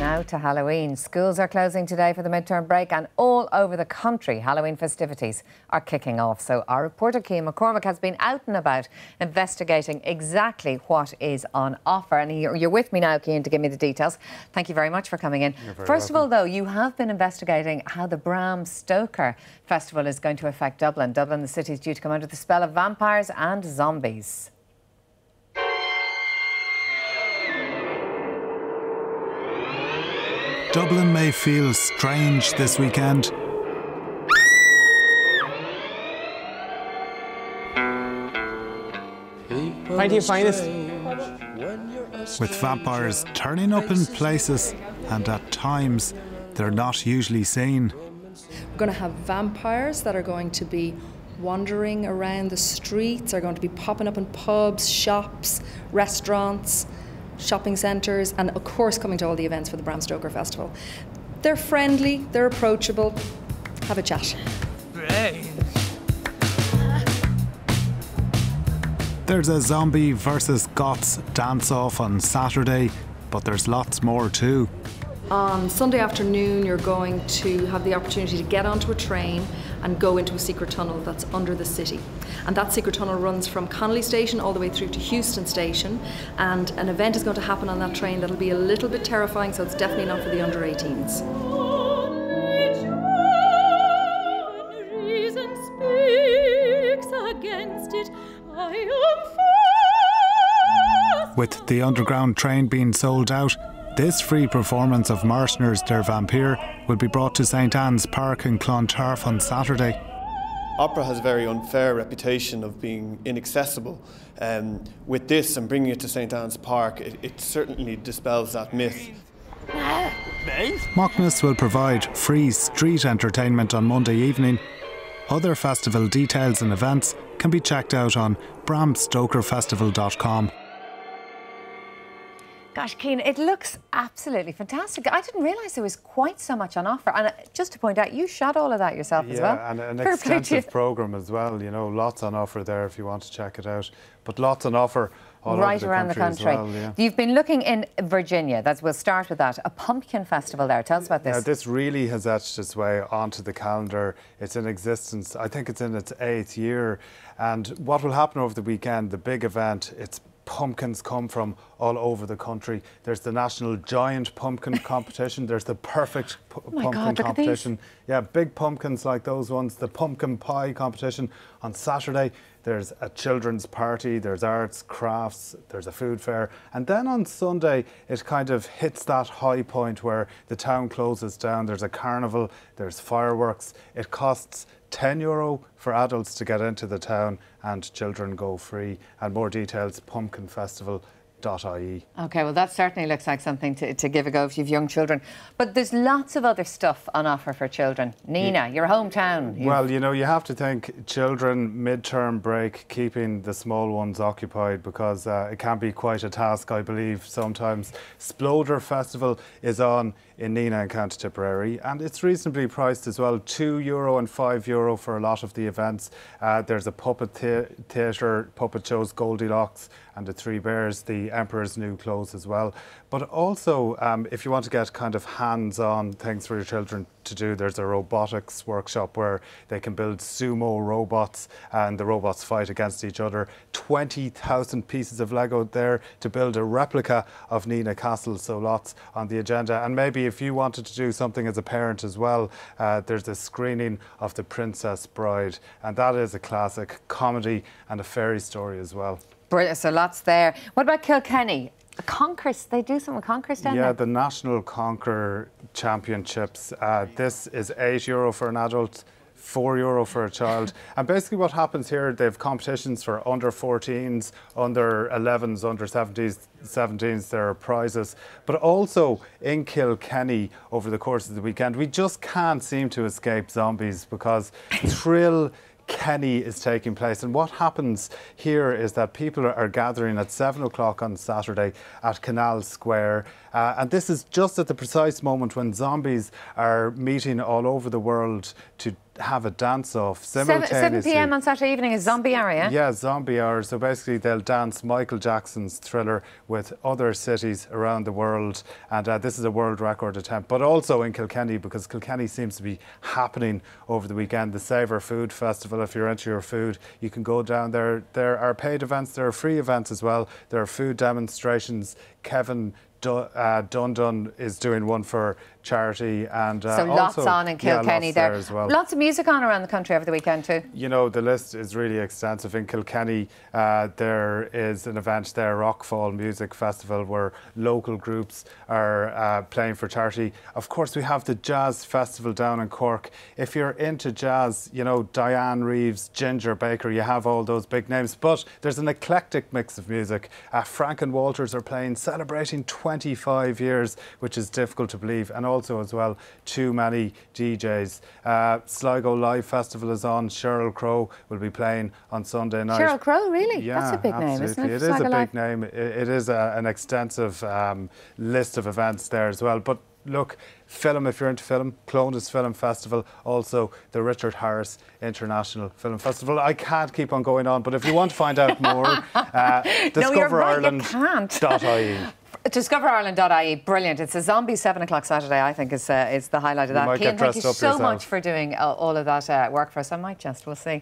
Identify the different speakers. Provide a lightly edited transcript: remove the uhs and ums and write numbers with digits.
Speaker 1: Now to Halloween. Schools are closing today for the midterm break, and all over the country Halloween festivities are kicking off. So our reporter Cian McCormack has been out and about investigating exactly what is on offer. And you're with me now, Cian, to give me the details. Thank you very much for coming in. First of all, though, you have been investigating how the Bram Stoker Festival is going to affect Dublin. Dublin, the city, is due to come under the spell of vampires and zombies.
Speaker 2: Dublin may feel strange this weekend.
Speaker 3: How do you find this?
Speaker 2: With vampires turning up in places and at times they're not usually seen.
Speaker 4: We're going to have vampires that are going to be wandering around the streets, are going to be popping up in pubs, shops, restaurants, shopping centres, and of course coming to all the events for the Bram Stoker Festival. They're friendly, they're approachable. Have a chat.
Speaker 2: There's a zombie versus goths dance-off on Saturday, but there's lots more too.
Speaker 4: On Sunday afternoon, you're going to have the opportunity to get onto a train and go into a secret tunnel that's under the city. And that secret tunnel runs from Connolly Station all the way through to Houston Station. And an event is going to happen on that train that'll be a little bit terrifying, so it's definitely not for the under 18s.
Speaker 2: With the underground train being sold out, this free performance of Merceners der Vampire will be brought to St Anne's Park in Clontarf on Saturday.
Speaker 5: Opera has a very unfair reputation of being inaccessible. With this and bringing it to St Anne's Park, it certainly dispels that myth.
Speaker 2: Mockness will provide free street entertainment on Monday evening. Other festival details and events can be checked out on bramstokerfestival.com.
Speaker 1: Gosh, Cian, it looks absolutely fantastic. I didn't realise there was quite so much on offer. And just to point out, you shot all of that yourself as well.
Speaker 3: Yeah, and an extensive programme as well. You know, lots on offer there if you want to check it out. But lots on offer all
Speaker 1: right
Speaker 3: over
Speaker 1: around the country.
Speaker 3: as well, yeah.
Speaker 1: You've been looking in Virginia. We'll start with that. A pumpkin festival there. Tell us about this.
Speaker 3: Yeah, this really has etched its way onto the calendar. It's in existence. I think it's in its 8th year. And what will happen over the weekend, the big event, it's pumpkins come from all over the country. There's the National Giant Pumpkin Competition. There's the Perfect Pumpkin Competition. Yeah, big pumpkins like those ones. The Pumpkin Pie Competition on Saturday. There's a children's party. There's arts, crafts. There's a food fair. And then on Sunday, it kind of hits that high point where the town closes down. There's a carnival. There's fireworks. It costs €10 for adults to get into the town, and children go free. And more details, pumpkinfestival.ie.
Speaker 1: OK, well, that certainly looks like something to give a go if you've young children. But there's lots of other stuff on offer for children. Nina, your hometown.
Speaker 3: Well, you know, you have to think children, midterm break, keeping the small ones occupied, because it can be quite a task, I believe, sometimes. Sploder Festival is on in Nina and County Tipperary, and it's reasonably priced as well, €2 and €5 for a lot of the events. There's a puppet theatre, puppet shows, Goldilocks and the Three Bears, the Emperor's New Clothes as well. But also, if you want to get kind of hands-on things for your children to do, there's a robotics workshop where they can build sumo robots and the robots fight against each other. 20,000 pieces of Lego there to build a replica of Nina Castle, so lots on the agenda. And maybe if you wanted to do something as a parent as well, there's a screening of The Princess Bride, and that is a classic comedy and a fairy story as well.
Speaker 1: Brilliant, so lots there. What about Kilkenny? Conquers, they do something with Conquers down there?
Speaker 3: Yeah, the National Conquer Championships. This is €8 for an adult, €4 for a child. And basically what happens here, they have competitions for under 14s, under 11s, under 17s, there are prizes. But also in Kilkenny over the course of the weekend, we just can't seem to escape zombies, because Thrill Kenny is taking place. And what happens here is that people are gathering at 7 o'clock on Saturday at Canal Square. And this is just at the precise moment when zombies are meeting all over the world to have a dance-off
Speaker 1: 7
Speaker 3: simultaneously.
Speaker 1: p.m. on Saturday evening is Zombie Hour, yeah?
Speaker 3: Yeah, Zombie Hour. So basically they'll dance Michael Jackson's Thriller with other cities around the world. And this is a world record attempt, but also in Kilkenny, because Kilkenny seems to be happening over the weekend. The Savour Food Festival, if you're into your food, you can go down there. There are paid events, there are free events as well. There are food demonstrations. Kevin Dundon is doing one for charity, and
Speaker 1: so lots
Speaker 3: also,
Speaker 1: on in Kilkenny
Speaker 3: lots
Speaker 1: there
Speaker 3: as well.
Speaker 1: Lots of music on around the country over the weekend too.
Speaker 3: You know, the list is really extensive. In Kilkenny, there is an event there, Rockfall Music Festival, where local groups are playing for charity. Of course, we have the Jazz Festival down in Cork. If you're into jazz, you know, Diane Reeves, Ginger Baker, you have all those big names, but there's an eclectic mix of music. Frank and Walters are playing, celebrating 25 years, which is difficult to believe, and also as well too many DJs. Sligo Live Festival is on. Sheryl Crow will be playing on Sunday night.
Speaker 1: Sheryl Crow, really?
Speaker 3: Yeah,
Speaker 1: that's a big
Speaker 3: absolutely.
Speaker 1: name, isn't it?
Speaker 3: It is a big name. It is an extensive list of events there as well. But look, film, if you're into film, Clonus Film Festival, also the Richard Harris International Film Festival. I can't keep on going on, but if you want to find out more, discoverireland.ie.
Speaker 1: DiscoverIreland.ie, brilliant. It's a zombie 7 o'clock Saturday, I think, is the highlight of that. Cian, thank you so much for doing all of that work for us. I might just, we'll see.